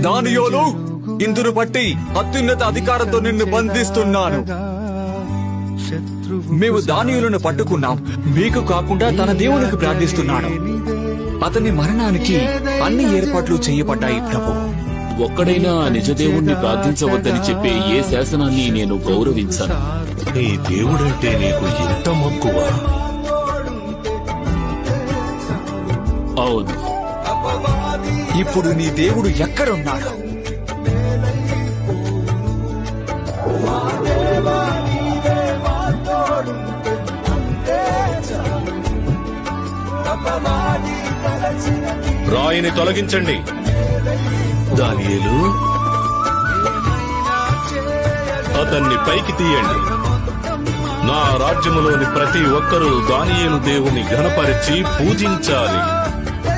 దానియేలు, ఇందును బట్టి అత్యున్నత అధికారంతో నిన్ను బంధిస్తున్నాను. మేము దానియేలును పట్టుకున్నాం, మీకు కాకుండా తన దేవునికి ప్రార్థిస్తున్నాడు. అతని మరణానికి అన్ని ఏర్పాట్లు చేయబడ్డాయి ప్రభు. ఒక్కడైనా నిజదేవుణ్ణి ప్రార్థించవద్దని చెప్పే ఏ శాసనాన్ని నేను గౌరవించను. నీ దేవుడంటే నీకు ఎంత మక్కువ? అవును. ఇప్పుడు నీ దేవుడు ఎక్కడున్నాడు? రాయిని తొలగించండి. దానియేలు, అతన్ని పైకి తీయండి. నా రాజ్యములోని ప్రతి ఒక్కరూ దానియేలు దేవుని ఘనపరిచి పూజించాలి.